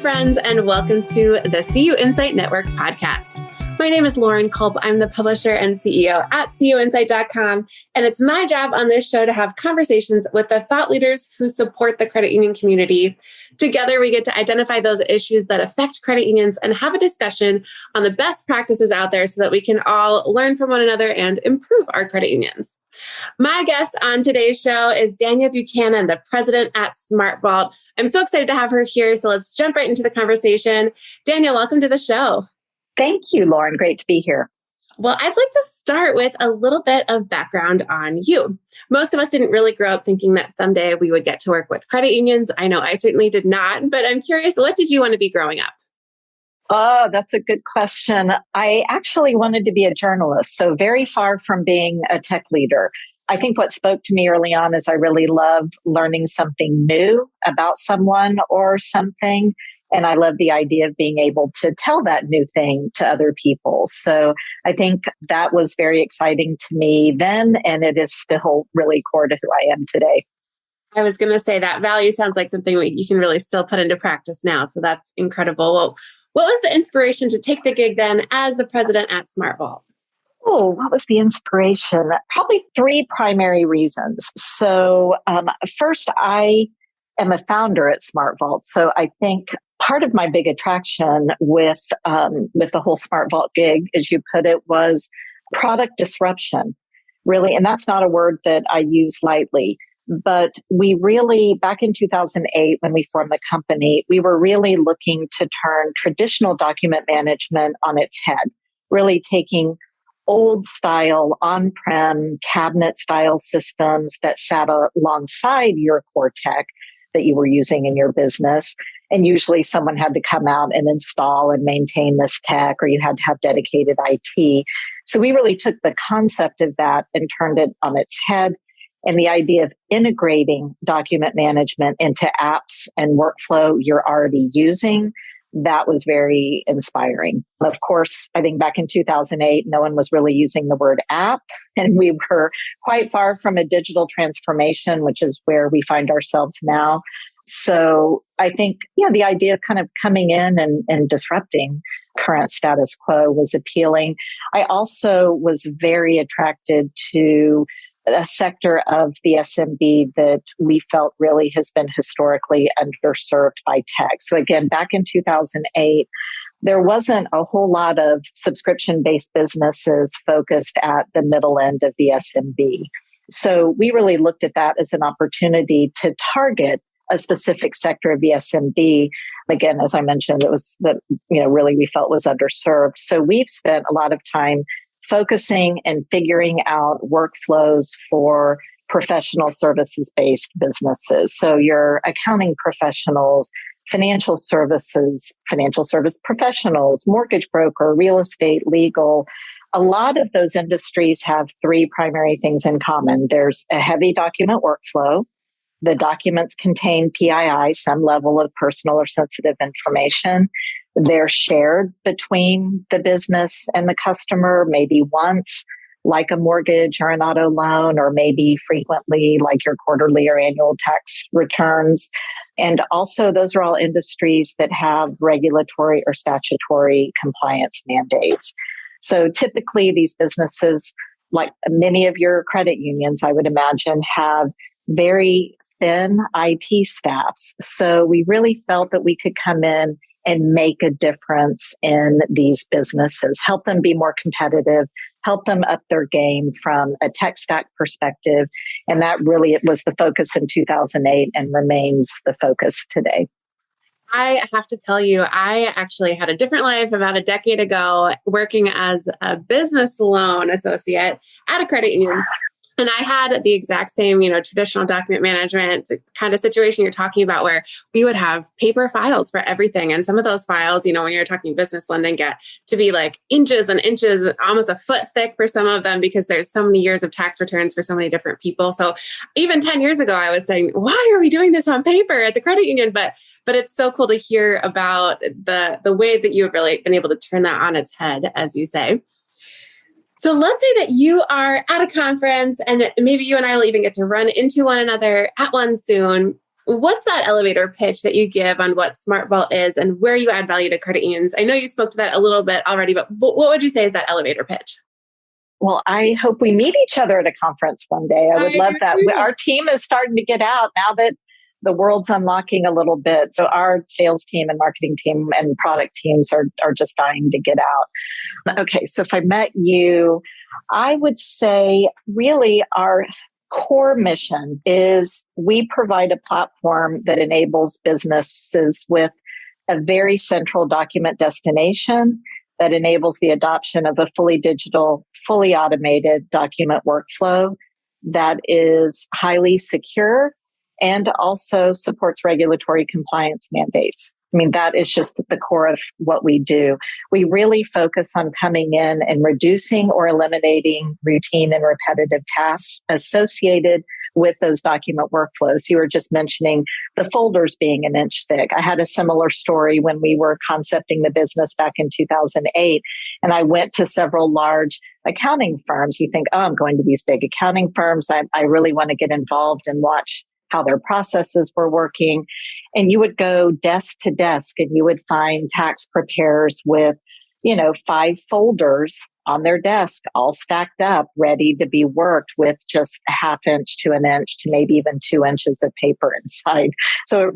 friends, and welcome to the CUInsight Network podcast. My name is Lauren Culp. I'm the publisher and CEO at CUInsight.com, and it's my job on this show to have conversations with the thought leaders who support the credit union community. Together, we get to identify those issues that affect credit unions and have a discussion on the best practices out there so that we can all learn from one another and improve our credit unions. My guest on today's show is Dania Buchanan, the president at SmartVault. I'm so excited to have her here, so let's jump right into the conversation. Dania, welcome to the show. Thank you, Lauren. Great to be here. Well, I'd like to start with a little bit of background on you. Most of us didn't really grow up thinking that someday we would get to work with credit unions. I know I certainly did not, but I'm curious, what did you want to be growing up? Oh, that's a good question. I actually wanted to be a journalist, so very far from being a tech leader. I think what spoke to me early on is I really love learning something new about someone or something. And I love the idea of being able to tell that new thing to other people. So I think that was very exciting to me then, and it is still really core to who I am today. I was going to say that value sounds like something you can really still put into practice now. So that's incredible. Well, what was the inspiration to take the gig then as the president at SmartVault? Oh, what was the inspiration? Probably three primary reasons. So first, I am a founder at SmartVault. So I think part of my big attraction with the whole SmartVault gig, as you put it, was product disruption, really. And that's not a word that I use lightly. But we really, back in 2008, when we formed the company, we were really looking to turn traditional document management on its head, really taking old style on-prem cabinet style systems that sat alongside your core tech that you were using in your business. And usually someone had to come out and install and maintain this tech, or you had to have dedicated IT. So we really took the concept of that and turned it on its head. And the idea of integrating document management into apps and workflow you're already using, that was very inspiring. Of course, I think back in 2008, no one was really using the word app, and we were quite far from a digital transformation, which is where we find ourselves now. So I think, the idea of kind of coming in and disrupting current status quo was appealing. I also was very attracted to a sector of the SMB that we felt really has been historically underserved by tech. So again, back in 2008, there wasn't a whole lot of subscription-based businesses focused at the middle end of the SMB. So we really looked at that as an opportunity to target a specific sector of the SMB. Again, as I mentioned, it was that, really we felt was underserved. So we've spent a lot of time focusing and figuring out workflows for professional services-based businesses. So your accounting professionals, financial service professionals, mortgage broker, real estate, legal. A lot of those industries have three primary things in common. There's a heavy document workflow. The documents contain PII, some level of personal or sensitive information. They're shared between the business and the customer, maybe once, like a mortgage or an auto loan, or maybe frequently, like your quarterly or annual tax returns. And also, those are all industries that have regulatory or statutory compliance mandates. So typically, these businesses, like many of your credit unions, I would imagine, have very thin IT staffs. So we really felt that we could come in and make a difference in these businesses, help them be more competitive, help them up their game from a tech stack perspective. And that really was the focus in 2008 and remains the focus today. I have to tell you, I actually had a different life about a decade ago working as a business loan associate at a credit union. And I had the exact same, traditional document management kind of situation you're talking about, where we would have paper files for everything. And some of those files, when you're talking business lending, get to be like inches and inches, almost a foot thick for some of them, because there's so many years of tax returns for so many different people. So even 10 years ago, I was saying, why are we doing this on paper at the credit union? But it's so cool to hear about the way that you have really been able to turn that on its head, as you say. So let's say that you are at a conference and maybe you and I will even get to run into one another at one soon. What's that elevator pitch that you give on what SmartVault is and where you add value to credit unions? I know you spoke to that a little bit already, but what would you say is that elevator pitch? Well, I hope we meet each other at a conference one day. I would love that. Our team is starting to get out now that the world's unlocking a little bit. So our sales team and marketing team and product teams are just dying to get out. Okay, so if I met you, I would say really our core mission is we provide a platform that enables businesses with a very central document destination that enables the adoption of a fully digital, fully automated document workflow that is highly secure and also supports regulatory compliance mandates. I mean, that is just at the core of what we do. We really focus on coming in and reducing or eliminating routine and repetitive tasks associated with those document workflows. You were just mentioning the folders being an inch thick. I had a similar story when we were concepting the business back in 2008, and I went to several large accounting firms. You think, oh, I'm going to these big accounting firms. I really want to get involved and watch how their processes were working. And you would go desk to desk and you would find tax preparers with, 5 folders on their desk, all stacked up, ready to be worked with just a half inch to an inch to maybe even 2 inches of paper inside. So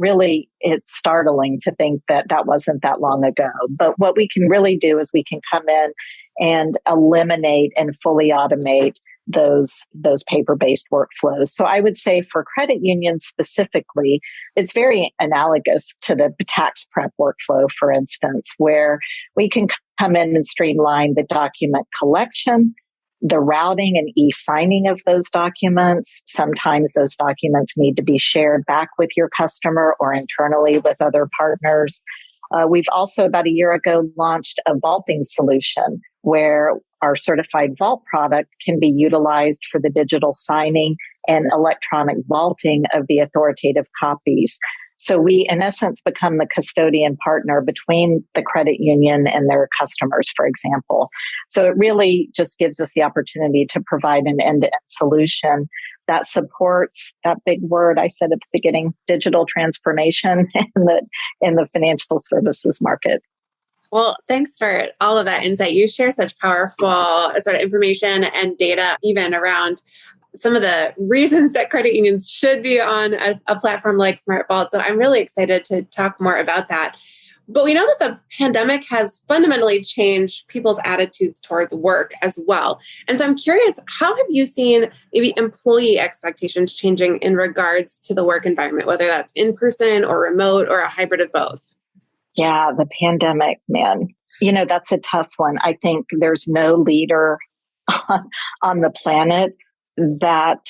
it's startling to think that that wasn't that long ago. But what we can really do is we can come in and eliminate and fully automate those paper-based workflows. So I would say for credit unions specifically, it's very analogous to the tax prep workflow, for instance, where we can come in and streamline the document collection, the routing and e-signing of those documents. Sometimes those documents need to be shared back with your customer or internally with other partners. We've also about a year ago launched a vaulting solution where our certified vault product can be utilized for the digital signing and electronic vaulting of the authoritative copies. So we, in essence, become the custodian partner between the credit union and their customers, for example. So it really just gives us the opportunity to provide an end-to-end solution that supports that big word I said at the beginning, digital transformation in the financial services market. Well, thanks for all of that insight. You share such powerful sort of information and data, even around some of the reasons that credit unions should be on a platform like SmartVault. So I'm really excited to talk more about that. But we know that the pandemic has fundamentally changed people's attitudes towards work as well. And so I'm curious, how have you seen maybe employee expectations changing in regards to the work environment, whether that's in person or remote or a hybrid of both? Yeah, the pandemic, man, that's a tough one. I think there's no leader on the planet that,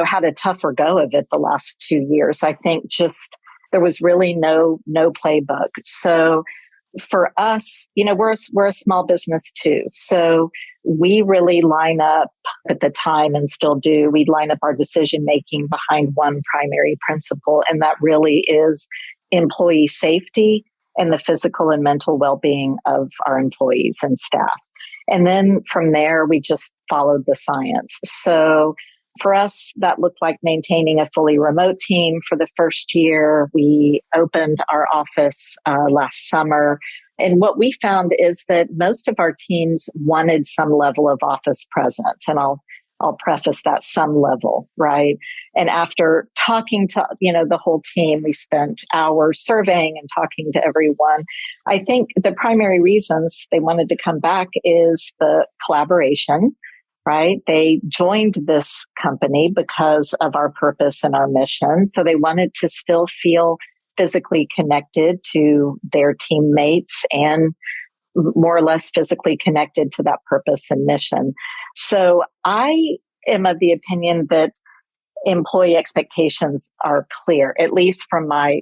had a tougher go of it the last 2 years. I think just there was really no playbook. So for us, we're a small business too. So we really line up at the time and still do. We line up our decision making behind one primary principle, and that really is employee safety and the physical and mental well-being of our employees and staff. And then from there, we just followed the science. So for us, that looked like maintaining a fully remote team for the first year. We opened our office last summer. And what we found is that most of our teams wanted some level of office presence. And I'll preface that some level, right? And after talking to, the whole team, we spent hours surveying and talking to everyone. I think the primary reasons they wanted to come back is the collaboration, right? They joined this company because of our purpose and our mission. So they wanted to still feel physically connected to their teammates and more or less physically connected to that purpose and mission. So I am of the opinion that employee expectations are clear, at least from my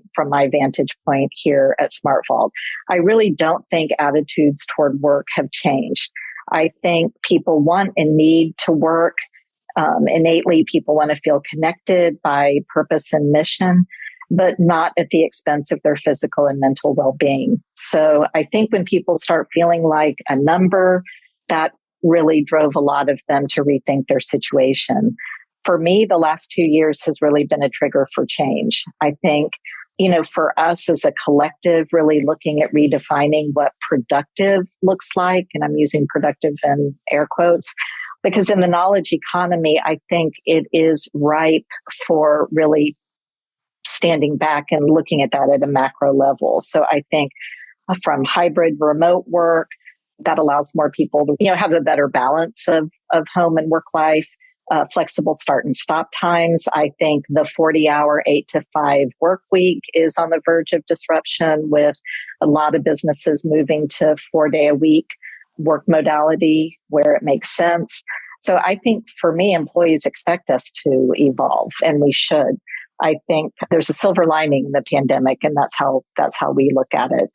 vantage point here at SmartVault. I really don't think attitudes toward work have changed. I think people want and need to work. Innately, people want to feel connected by purpose and mission, but not at the expense of their physical and mental well-being. So I think when people start feeling like a number, that really drove a lot of them to rethink their situation. for me, the last 2 years has really been a trigger for change. I think, for us as a collective, really looking at redefining what productive looks like, and I'm using productive in air quotes, because in the knowledge economy, I think it is ripe for really standing back and looking at that at a macro level. So I think from hybrid remote work, that allows more people to, have a better balance of home and work life, flexible start and stop times. I think the 40-hour 8 to 5 work week is on the verge of disruption, with a lot of businesses moving to 4-day-a-week work modality where it makes sense. So I think for me, employees expect us to evolve, and we should. I think there's a silver lining in the pandemic, and that's how we look at it.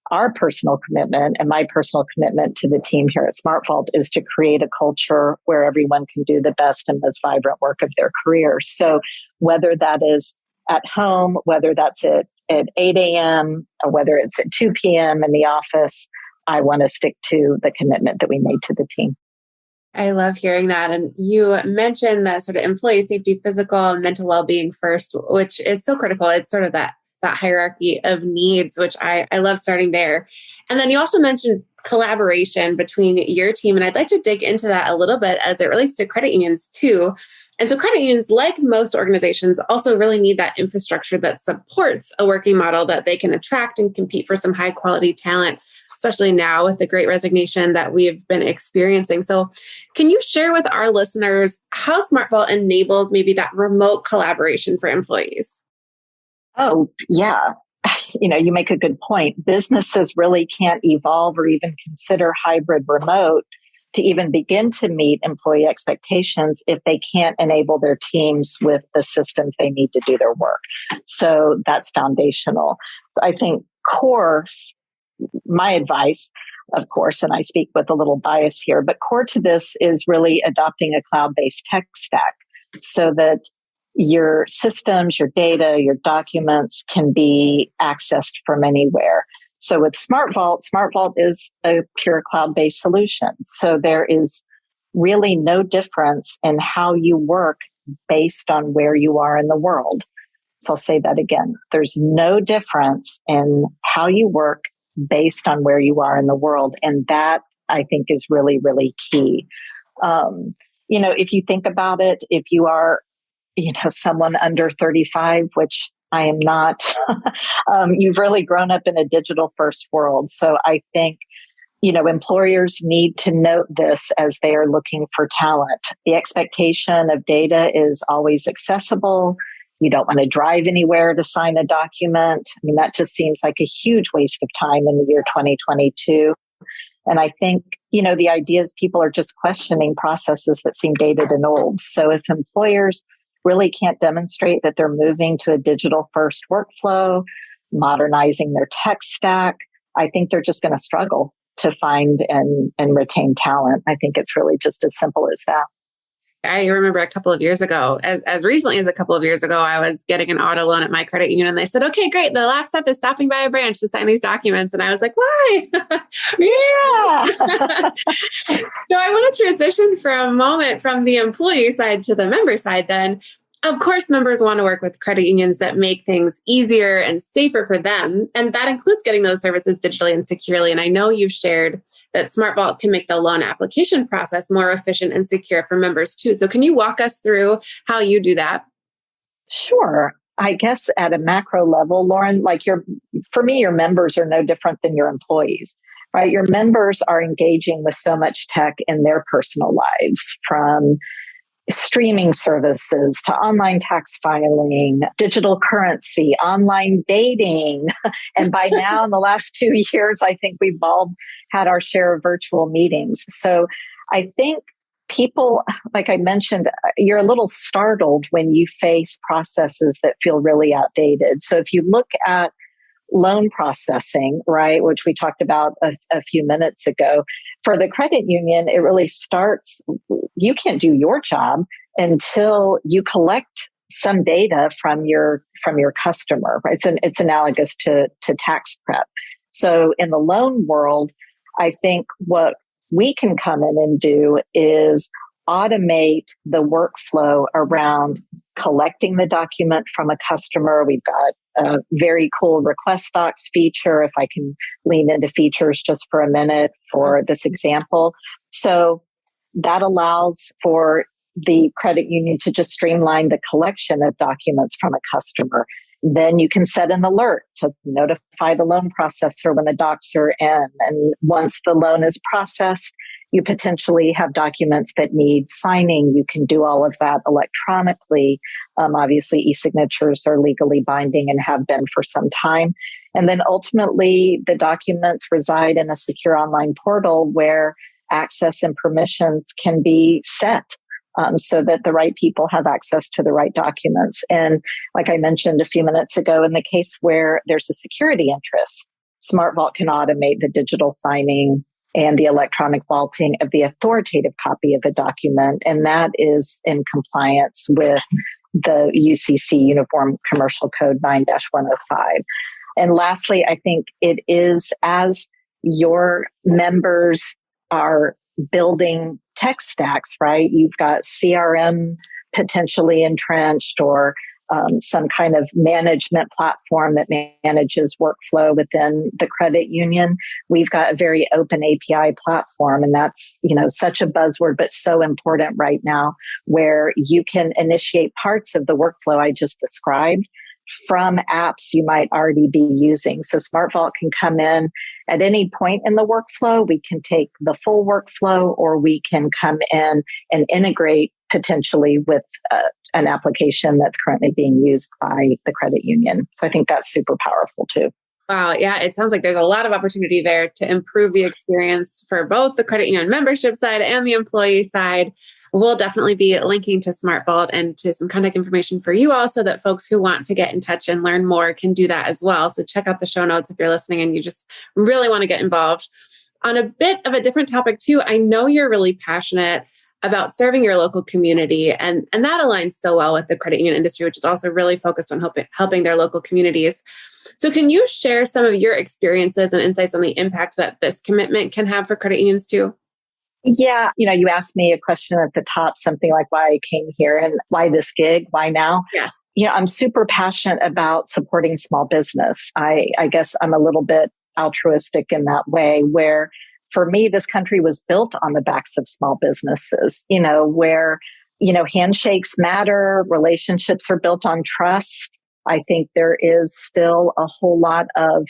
Our personal commitment and my personal commitment to the team here at SmartVault is to create a culture where everyone can do the best and most vibrant work of their career. So whether that is at home, whether that's at 8 a.m., or whether it's at 2 p.m. in the office, I want to stick to the commitment that we made to the team. I love hearing that. And you mentioned that sort of employee safety, physical and mental well-being first, which is so critical. It's sort of that hierarchy of needs, which I love starting there. And then you also mentioned collaboration between your team. And I'd like to dig into that a little bit as it relates to credit unions too. And so credit unions, like most organizations, also really need that infrastructure that supports a working model that they can attract and compete for some high quality talent, especially now with the great resignation that we've been experiencing. So can you share with our listeners how SmartVault enables maybe that remote collaboration for employees? Oh, yeah. You make a good point. Businesses really can't evolve or even consider hybrid remote to even begin to meet employee expectations if they can't enable their teams with the systems they need to do their work. So that's foundational. So I think my advice, of course, and I speak with a little bias here, but core to this is really adopting a cloud-based tech stack so that your systems, your data, your documents can be accessed from anywhere. So with SmartVault is a pure cloud-based solution. So there is really no difference in how you work based on where you are in the world. So I'll say that again. There's no difference in how you work based on where you are in the world. And that, I think, is really, really key. If you think about it, if you are someone under 35, which I am not, you've really grown up in a digital first world. So I think, employers need to note this as they are looking for talent. The expectation of data is always accessible. You don't want to drive anywhere to sign a document. I mean, that just seems like a huge waste of time in the year 2022. And I think, the idea is people are just questioning processes that seem dated and old. So if employers really can't demonstrate that they're moving to a digital first workflow, modernizing their tech stack, I think they're just going to struggle to find and retain talent. I think it's really just as simple as that. I remember a couple of years ago, as recently as a couple of years ago, I was getting an auto loan at my credit union and they said, okay, great. The last step is stopping by a branch to sign these documents. And I was like, why? Yeah. So I want to transition for a moment from the employee side to the member side then. Of course, members want to work with credit unions that make things easier and safer for them. And that includes getting those services digitally and securely. And I know you've shared that SmartVault can make the loan application process more efficient and secure for members too. So can you walk us through how you do that? Sure. I guess at a macro level, Lauren, for me, your members are no different than your employees, right? Your members are engaging with so much tech in their personal lives, from streaming services to online tax filing, digital currency, online dating. And by now, in the last 2 years, I think we've all had our share of virtual meetings. So I think people, like I mentioned, you're a little startled when you face processes that feel really outdated. So if you look at loan processing, right, which we talked about a few minutes ago, for the credit union, it really starts, you can't do your job until you collect some data from your customer, right? It's analogous to tax prep. So in the loan world, I think what we can come in and do is automate the workflow around collecting the document from a customer. We've got a very cool request docs feature, if I can lean into features just for a minute for this example. So that allows for the credit union to just streamline the collection of documents from a customer. Then you can set an alert to notify the loan processor when the docs are in. And once the loan is processed, you potentially have documents that need signing. You can do all of that electronically. Obviously, e-signatures are legally binding and have been for some time. And then ultimately, the documents reside in a secure online portal where access and permissions can be set. So that the right people have access to the right documents. And like I mentioned a few minutes ago, in the case where there's a security interest, SmartVault can automate the digital signing and the electronic vaulting of the authoritative copy of a document. And that is in compliance with the UCC Uniform Commercial Code 9-105. And lastly, I think it is as your members are building tech stacks, right? You've got CRM potentially entrenched or some kind of management platform that manages workflow within the credit union. We've got a very open API platform, and that's, such a buzzword, but so important right now, where you can initiate parts of the workflow I just described from apps you might already be using. So SmartVault can come in at any point in the workflow. We can take the full workflow, or we can come in and integrate potentially with an application that's currently being used by the credit union. So I think that's super powerful too. Wow. Yeah. It sounds like there's a lot of opportunity there to improve the experience for both the credit union membership side and the employee side. We'll definitely be linking to SmartVault and to some contact information for you all so that folks who want to get in touch and learn more can do that as well. So check out the show notes if you're listening and you just really want to get involved. On a bit of a different topic too, I know you're really passionate about serving your local community, and that aligns so well with the credit union industry, which is also really focused on helping their local communities. So can you share some of your experiences and insights on the impact that this commitment can have for credit unions too? Yeah. You asked me a question at the top, something like why I came here and why this gig, why now? Yes. I'm super passionate about supporting small business. I guess I'm a little bit altruistic in that way, where for me, this country was built on the backs of small businesses, where, handshakes matter, relationships are built on trust. I think there is still a whole lot of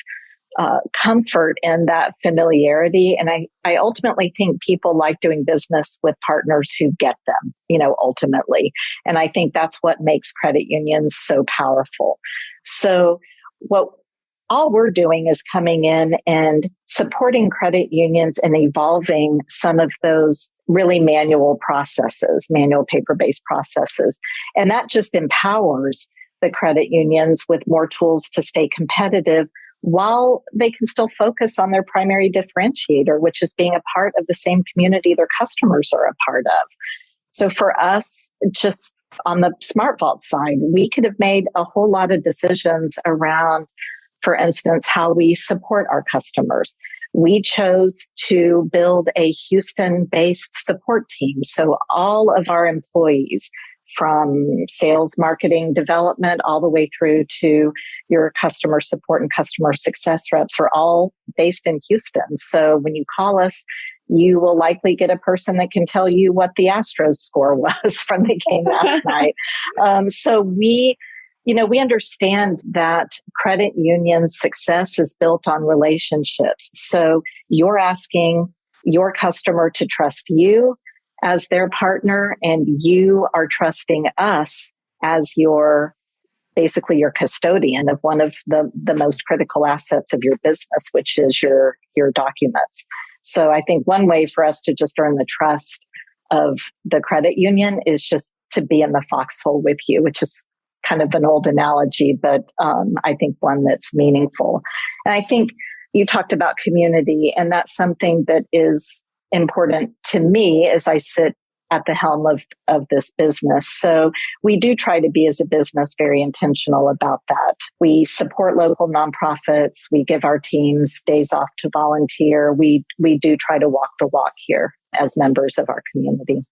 comfort in that familiarity. And I ultimately think people like doing business with partners who get them, ultimately. And I think that's what makes credit unions so powerful. So all we're doing is coming in and supporting credit unions and evolving some of those really manual paper-based processes. And that just empowers the credit unions with more tools to stay competitive while they can still focus on their primary differentiator, which is being a part of the same community their customers are a part of. So for us, just on the SmartVault side, we could have made a whole lot of decisions around, for instance, how we support our customers. We chose to build a Houston-based support team. So all of our employees, from sales, marketing, development, all the way through to your customer support and customer success reps, are all based in Houston. So when you call us, you will likely get a person that can tell you what the Astros score was from the game last night. So we understand that credit union success is built on relationships. So you're asking your customer to trust you as their partner, and you are trusting us as basically your custodian of one of the most critical assets of your business, which is your documents. So I think one way for us to just earn the trust of the credit union is just to be in the foxhole with you, which is kind of an old analogy, but I think one that's meaningful. And I think you talked about community, and that's something that is important to me as I sit at the helm of this business. So we do try to be, as a business, very intentional about that. We support local nonprofits. We give our teams days off to volunteer. We do try to walk the walk here as members of our community.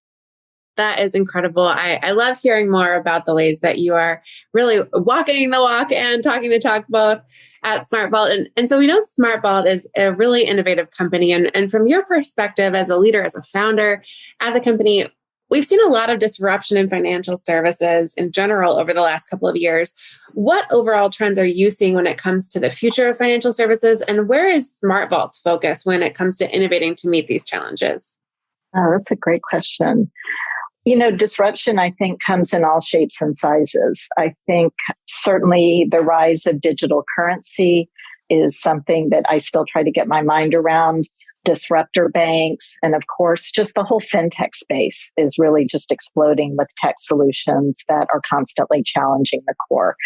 That is incredible. I love hearing more about the ways that you are really walking the walk and talking the talk both at SmartVault. And so we know SmartVault is a really innovative company. And from your perspective as a leader, as a founder at the company, we've seen a lot of disruption in financial services in general over the last couple of years. What overall trends are you seeing when it comes to the future of financial services? And where is SmartVault's focus when it comes to innovating to meet these challenges? Oh, that's a great question. Disruption, I think, comes in all shapes and sizes. I think certainly the rise of digital currency is something that I still try to get my mind around. Disruptor banks, and of course, just the whole fintech space is really just exploding with tech solutions that are constantly challenging the core.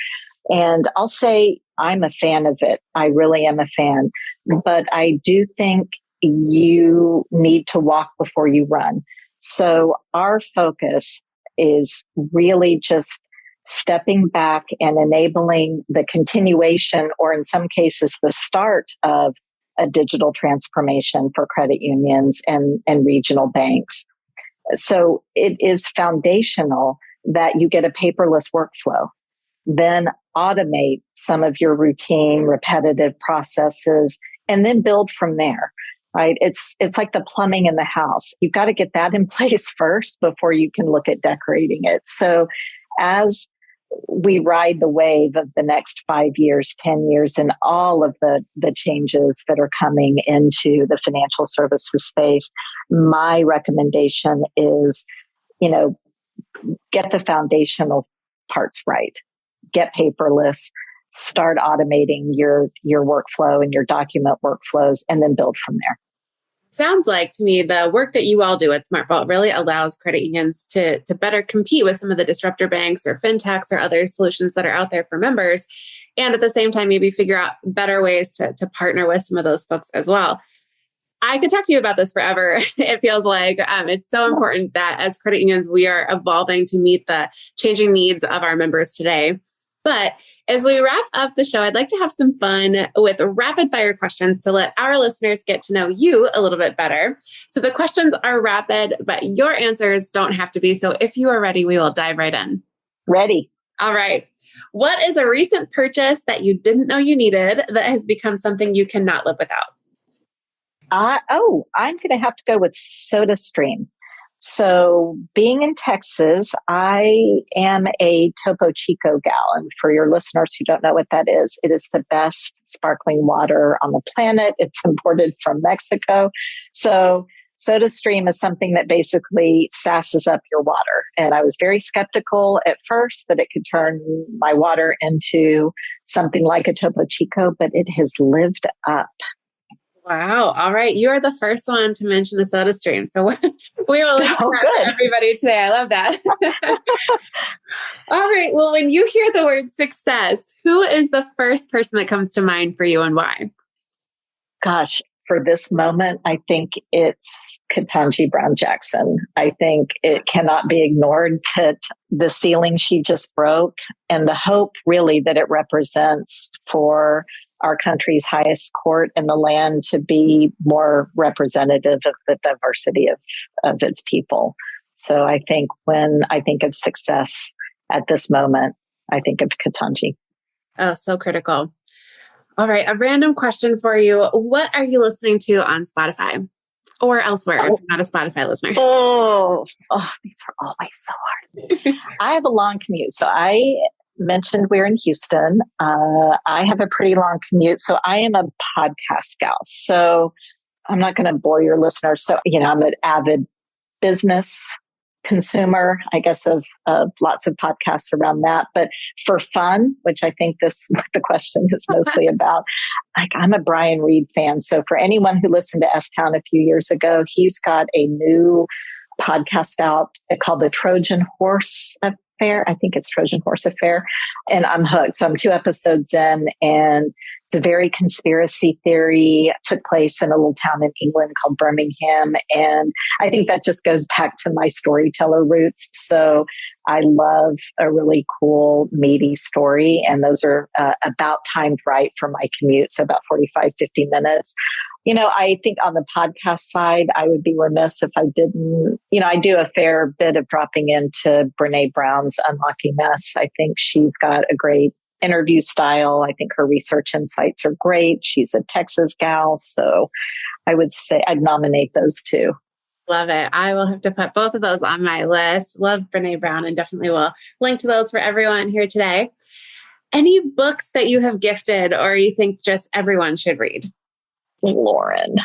And I'll say I'm a fan of it. I really am a fan. But I do think you need to walk before you run. So our focus is really just stepping back and enabling the continuation, or in some cases, the start of a digital transformation for credit unions and regional banks. So it is foundational that you get a paperless workflow, then automate some of your routine, repetitive processes, and then build from there. Right? It's like the plumbing in the house. You've got to get that in place first before you can look at decorating it. So as we ride the wave of the next 5 years, 10 years, and all of the changes that are coming into the financial services space, my recommendation is, get the foundational parts right. Get paperless. Start automating your workflow and your document workflows, and then build from there. Sounds like to me the work that you all do at SmartVault really allows credit unions to better compete with some of the disruptor banks or fintechs or other solutions that are out there for members. And at the same time, maybe figure out better ways to partner with some of those folks as well. I could talk to you about this forever. It feels like it's so important that as credit unions, we are evolving to meet the changing needs of our members today. But as we wrap up the show, I'd like to have some fun with rapid fire questions to let our listeners get to know you a little bit better. So the questions are rapid, but your answers don't have to be. So if you are ready, we will dive right in. Ready. All right. What is a recent purchase that you didn't know you needed that has become something you cannot live without? I'm going to have to go with SodaStream. So being in Texas, I am a Topo Chico gal. And for your listeners who don't know what that is, it is the best sparkling water on the planet. It's imported from Mexico. So SodaStream is something that basically sasses up your water. And I was very skeptical at first that it could turn my water into something like a Topo Chico, but it has lived up. Wow. All right. You are the first one to mention the SodaStream. So we will link that for everybody today. I love that. All right. Well, when you hear the word success, who is the first person that comes to mind for you and why? Gosh, for this moment, I think it's Ketanji Brown Jackson. I think it cannot be ignored that the ceiling she just broke and the hope really that it represents for our country's highest court in the land to be more representative of the diversity of its people. So I think when I think of success at this moment, I think of Ketanji. Oh, so critical. All right. A random question for you. What are you listening to on Spotify or elsewhere if you're not a Spotify listener? These are always so hard. I have a long commute. So I mentioned we're in Houston. I have a pretty long commute. So I am a podcast gal. So I'm not going to bore your listeners. So, I'm an avid business consumer, I guess, of lots of podcasts around that. But for fun, which I think the question is mostly about, I'm a Brian Reed fan. So for anyone who listened to S-Town a few years ago, he's got a new podcast out called The Trojan Horse Affair. I think it's Trojan Horse Affair. And I'm hooked. So I'm 2 episodes in, and it's a very conspiracy theory. It took place in a little town in England called Birmingham. And I think that just goes back to my storyteller roots. So I love a really cool, meaty story. And those are about timed right for my commute. So about 45, 50 minutes. I think on the podcast side, I would be remiss if I didn't, I do a fair bit of dropping into Brene Brown's Unlocking Us. I think she's got a great interview style. I think her research insights are great. She's a Texas gal. So I would say I'd nominate those two. Love it. I will have to put both of those on my list. Love Brene Brown and definitely will link to those for everyone here today. Any books that you have gifted or you think just everyone should read? Lauren.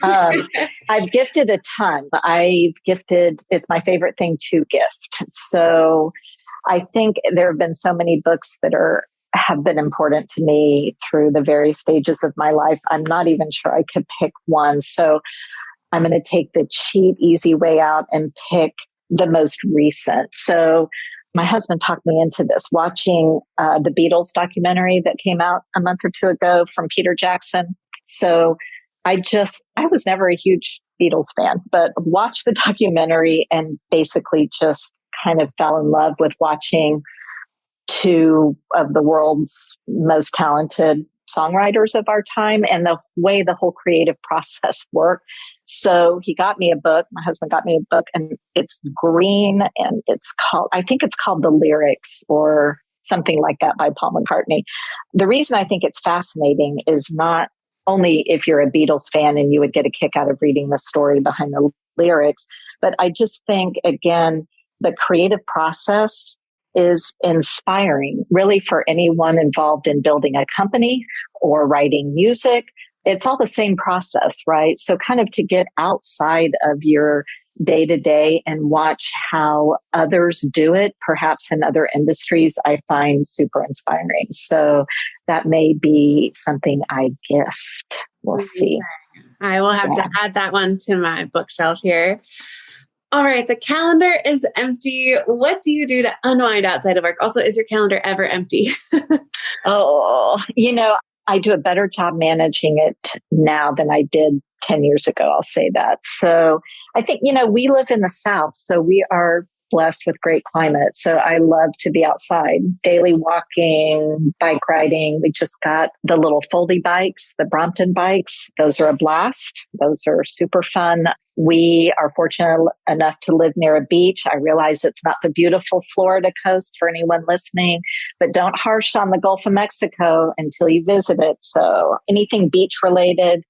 I've gifted a ton. It's my favorite thing to gift. So I think there have been so many books that have been important to me through the various stages of my life. I'm not even sure I could pick one. So I'm going to take the cheap, easy way out and pick the most recent. So my husband talked me into this, watching the Beatles documentary that came out a month or two ago from Peter Jackson. So I was never a huge Beatles fan, but watched the documentary and basically just kind of fell in love with watching two of the world's most talented songwriters of our time and the way the whole creative process worked. So he got me a book. My husband got me a book, and it's green, and I think it's called The Lyrics or something like that by Paul McCartney. The reason I think it's fascinating is not only if you're a Beatles fan and you would get a kick out of reading the story behind the lyrics, but I just think, again, the creative process is inspiring really for anyone involved in building a company or writing music. It's all the same process, right? So kind of to get outside of your day to day and watch how others do it, perhaps in other industries, I find super inspiring. So that may be something I gift. We'll see. I will have to add that one to my bookshelf here. All right. The calendar is empty. What do you do to unwind outside of work? Also, is your calendar ever empty? I do a better job managing it now than I did 10 years ago. I'll say that. So I think, we live in the South, so we are blessed with great climate. So I love to be outside, daily walking, bike riding. We just got the little foldy bikes, the Brompton bikes. Those are a blast. Those are super fun. We are fortunate enough to live near a beach. I realize it's not the beautiful Florida coast for anyone listening, but don't harsh on the Gulf of Mexico until you visit it. So anything beach related,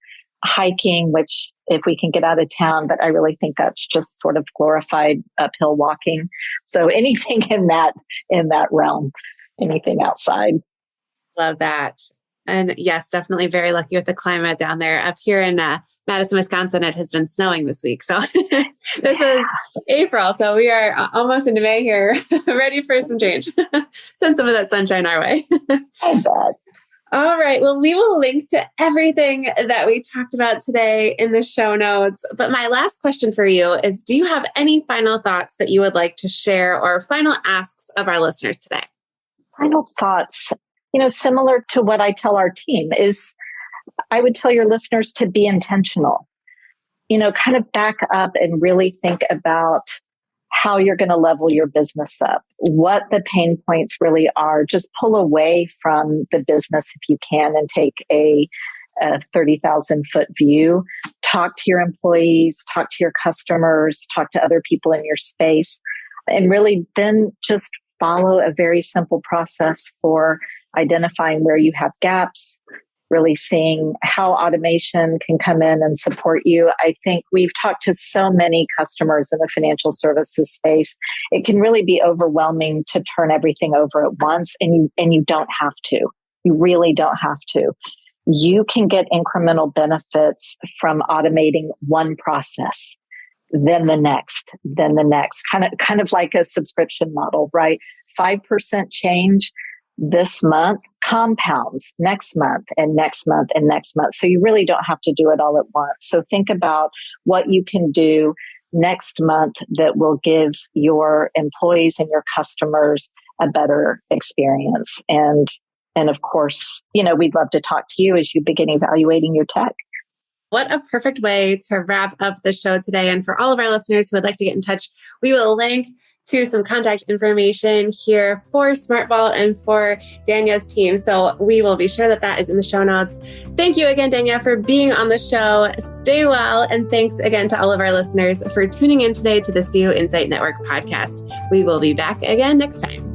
hiking, which if we can get out of town, but I really think that's just sort of glorified uphill walking. So anything in that realm, anything outside. Love that. And yes, definitely very lucky with the climate down there. Up here in Madison, Wisconsin, it has been snowing this week. So this is April. So we are almost into May here, ready for some change. Send some of that sunshine our way. I bet. All right. Well, we will link to everything that we talked about today in the show notes. But my last question for you is, do you have any final thoughts that you would like to share or final asks of our listeners today? Final thoughts, similar to what I tell our team is I would tell your listeners to be intentional, kind of back up and really think about how you're going to level your business up, what the pain points really are. Just pull away from the business if you can and take a 30,000 foot view. Talk to your employees, talk to your customers, talk to other people in your space, and really then just follow a very simple process for identifying where you have gaps, really seeing how automation can come in and support you. I think we've talked to so many customers in the financial services space. It can really be overwhelming to turn everything over at once, and you don't have to. You really don't have to. You can get incremental benefits from automating one process, then the next, kind of like a subscription model, right? 5% change this month compounds next month and next month and next month. So you really don't have to do it all at once. So think about what you can do next month that will give your employees and your customers a better experience. And of course, we'd love to talk to you as you begin evaluating your tech. What a perfect way to wrap up the show today. And for all of our listeners who would like to get in touch, we will link to some contact information here for SmartVault and for Dania's team. So we will be sure that that is in the show notes. Thank you again, Dania, for being on the show. Stay well. And thanks again to all of our listeners for tuning in today to the CUInsight Network podcast. We will be back again next time.